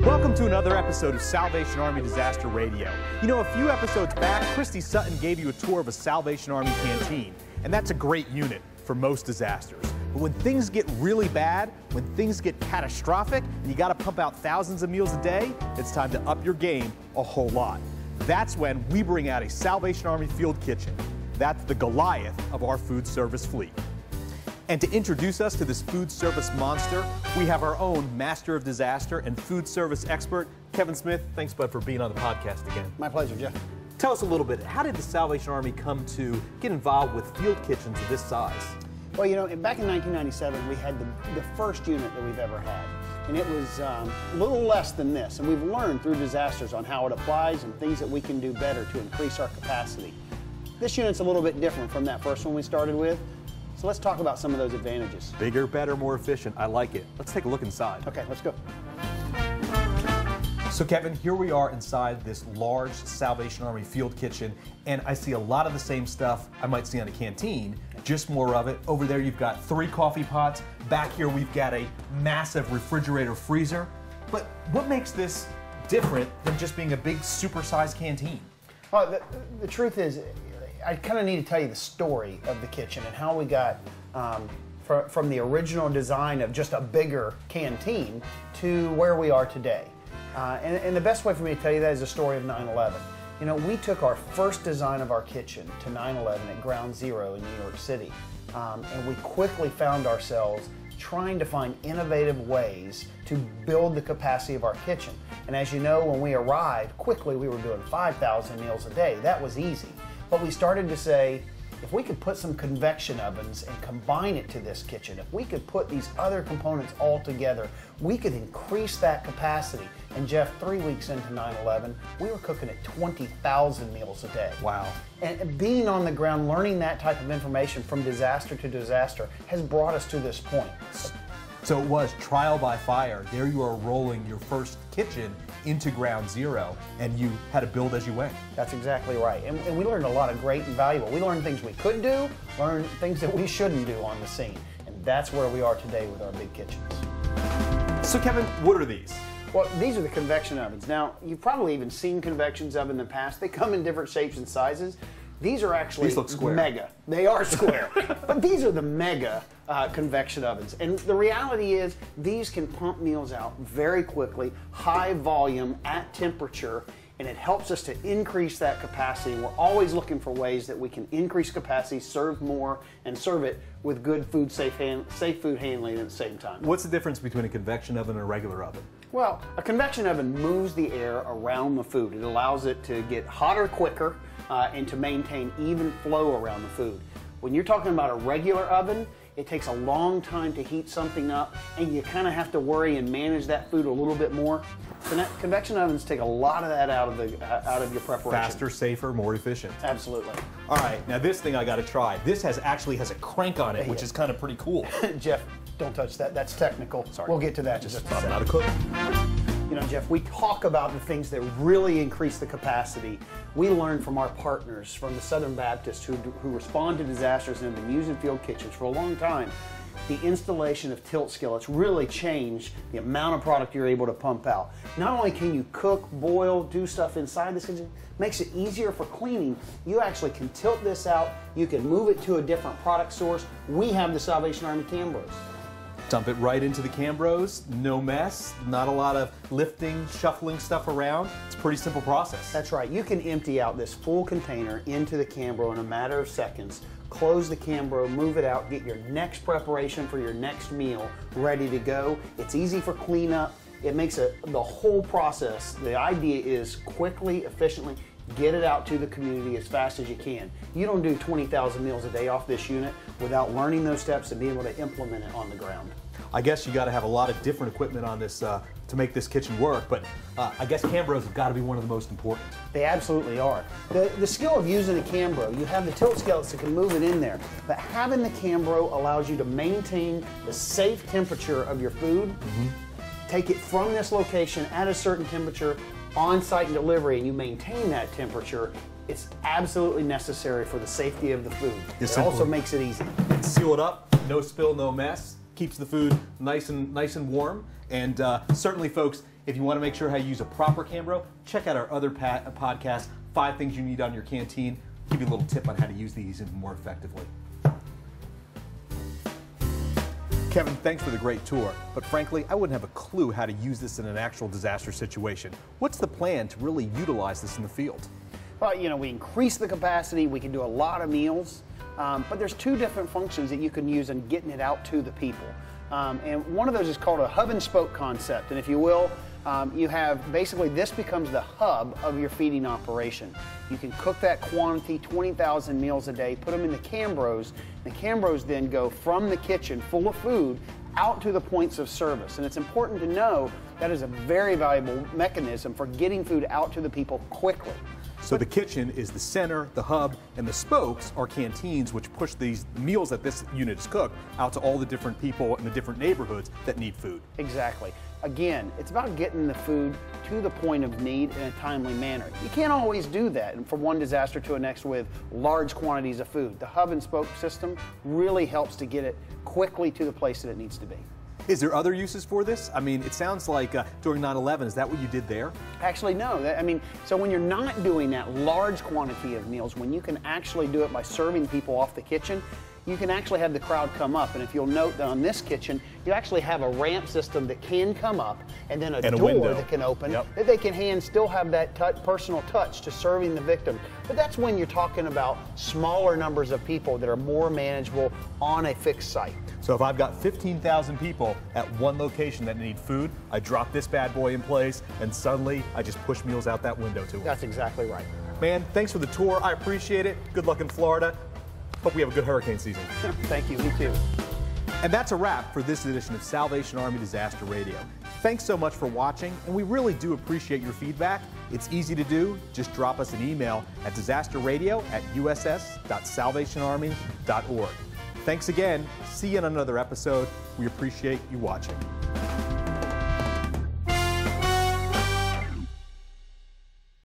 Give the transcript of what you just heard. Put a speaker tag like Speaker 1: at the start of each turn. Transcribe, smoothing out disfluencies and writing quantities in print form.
Speaker 1: Welcome to another episode of Salvation Army Disaster Radio. You know, a few episodes back, Christy Sutton gave you a tour of a Salvation Army canteen, and that's a great unit for most disasters. But when things get really bad, when things get catastrophic, and you gotta pump out thousands of meals a day, it's time to up your game a whole lot. That's when we bring out a Salvation Army field kitchen. That's the Goliath of our food service fleet. And to introduce us to this food service monster, we have our own master of disaster and food service expert, Kevin Smith. Thanks, bud, for being on the podcast again.
Speaker 2: My pleasure, Jeff.
Speaker 1: Tell us a little bit, how did the Salvation Army come to get involved with field kitchens of this size?
Speaker 2: Well, you know, back in 1997, we had the first unit that we've ever had. And it was a little less than this. And we've learned through disasters on how it applies and things that we can do better to increase our capacity. This unit's a little bit different from that first one we started with. So let's talk about some of those advantages.
Speaker 1: Bigger, better, more efficient. I like it. Let's take a look inside.
Speaker 2: Okay, let's go.
Speaker 1: So Kevin, here we are inside this large Salvation Army field kitchen, and I see a lot of the same stuff I might see on a canteen, just more of it. Over there you've got 3 coffee pots. Back here we've got a massive refrigerator freezer. But what makes this different than just being a big supersized canteen?
Speaker 2: Well, the truth is, I kind of need to tell you the story of the kitchen and how we got from the original design of just a bigger canteen to where we are today. And the best way for me to tell you that is the story of 9/11. You know, we took our first design of our kitchen to 9/11 at Ground Zero in New York City. And we quickly found ourselves trying to find innovative ways to build the capacity of our kitchen. And as you know, when we arrived, quickly we were doing 5,000 meals a day. That was easy. But we started to say, if we could put some convection ovens and combine it to this kitchen, if we could put these other components all together, we could increase that capacity. And Jeff, 3 weeks into 9/11, we were cooking at 20,000 meals a day.
Speaker 1: Wow.
Speaker 2: And being on the ground, learning that type of information from disaster to disaster has brought us to this point.
Speaker 1: So it was trial by fire. There you are rolling your first kitchen into Ground Zero, and you had to build as you went.
Speaker 2: That's exactly right. And we learned a lot of great and valuable. We learned things we could do, learned things that we shouldn't do on the scene. And that's where we are today with our big kitchens.
Speaker 1: So Kevin, what are these?
Speaker 2: Well, these are the convection ovens. Now, you've probably even seen convection ovens in the past. They come in different shapes and sizes. These are actually mega. They are square. But these are the mega convection ovens. And the reality is these can pump meals out very quickly, high volume, at temperature, and it helps us to increase that capacity. We're always looking for ways that we can increase capacity, serve more, and serve it with good food, safe food handling at the same time.
Speaker 1: What's the difference between a convection oven and a regular oven?
Speaker 2: Well, a convection oven moves the air around the food. It allows it to get hotter quicker and to maintain even flow around the food. When you're talking about a regular oven, it takes a long time to heat something up, and you kind of have to worry and manage that food a little bit more. Convection ovens take a lot of that out of your preparation.
Speaker 1: Faster, safer, more efficient.
Speaker 2: Absolutely.
Speaker 1: All right, now this thing I got to try. This actually has a crank on it, which is kind of pretty cool.
Speaker 2: Jeff, don't touch that. That's technical. Sorry. We'll get to that in just a second.
Speaker 1: I'm not a cook.
Speaker 2: You know, Jeff, we talk about the things that really increase the capacity. We learn from our partners, from the Southern Baptists who respond to disasters and have been using field kitchens for a long time. The installation of tilt skillets really changed the amount of product you're able to pump out. Not only can you cook, boil, do stuff inside this kitchen, makes it easier for cleaning. You actually can tilt this out. You can move it to a different product source. We have the Salvation Army Cambros.
Speaker 1: Dump it right into the Cambros, no mess, not a lot of lifting, shuffling stuff around. It's a pretty simple process.
Speaker 2: That's right. You can empty out this full container into the Cambro in a matter of seconds, close the Cambro, move it out, get your next preparation for your next meal ready to go. It's easy for cleanup. It makes the whole process, the idea is quickly, efficiently, get it out to the community as fast as you can. You don't do 20,000 meals a day off this unit without learning those steps and being able to implement it on the ground.
Speaker 1: I guess you got to have a lot of different equipment on this to make this kitchen work, but I guess Cambros have got to be one of the most important.
Speaker 2: They absolutely are. The skill of using a Cambro, you have the tilt skillets that can move it in there, but having the Cambro allows you to maintain the safe temperature of your food, take it from this location at a certain temperature, on-site delivery, and you maintain that temperature. It's absolutely necessary for the safety of the food. It also makes it easy.
Speaker 1: Seal it up, no spill, no mess. Keeps the food nice and warm. And certainly, folks, if you want to make sure how you use a proper Cambro, check out our other podcast, 5 Things You Need on Your Canteen. Give you a little tip on how to use these even more effectively. Kevin, thanks for the great tour, but frankly, I wouldn't have a clue how to use this in an actual disaster situation. What's the plan to really utilize this in the field?
Speaker 2: Well, you know, we increase the capacity, we can do a lot of meals, but there's 2 different functions that you can use in getting it out to the people. And one of those is called a hub and spoke concept. And if you will, you have basically this becomes the hub of your feeding operation. You can cook that quantity, 20,000 meals a day, put them in the Cambros. The Cambros then go from the kitchen full of food out to the points of service. And it's important to know that is a very valuable mechanism for getting food out to the people quickly.
Speaker 1: So the kitchen is the center, the hub, and the spokes are canteens which push these meals that this unit is cooked out to all the different people in the different neighborhoods that need food.
Speaker 2: Exactly. Again, it's about getting the food to the point of need in a timely manner. You can't always do that from one disaster to the next with large quantities of food. The hub and spoke system really helps to get it quickly to the place that it needs to be.
Speaker 1: Is there other uses for this? I mean, it sounds like during 9/11, is that what you did there?
Speaker 2: Actually, no. So when you're not doing that large quantity of meals, when you can actually do it by serving people off the kitchen, you can actually have the crowd come up. And if you'll note that on this kitchen, you actually have a ramp system that can come up and then a door
Speaker 1: window
Speaker 2: that can open that they can still have that personal touch to serving the victim. But that's when you're talking about smaller numbers of people that are more manageable on a fixed site.
Speaker 1: So if I've got 15,000 people at one location that need food, I drop this bad boy in place and suddenly I just push meals out that window to them.
Speaker 2: That's exactly right.
Speaker 1: Man, thanks for the tour. I appreciate it. Good luck in Florida. Hope we have a good hurricane season.
Speaker 2: Thank you, me too.
Speaker 1: And that's a wrap for this edition of Salvation Army Disaster Radio. Thanks so much for watching, and we really do appreciate your feedback. It's easy to do. just drop us an email at disasterradio@uss.salvationarmy.org. Thanks again. See you in another episode. We appreciate you watching.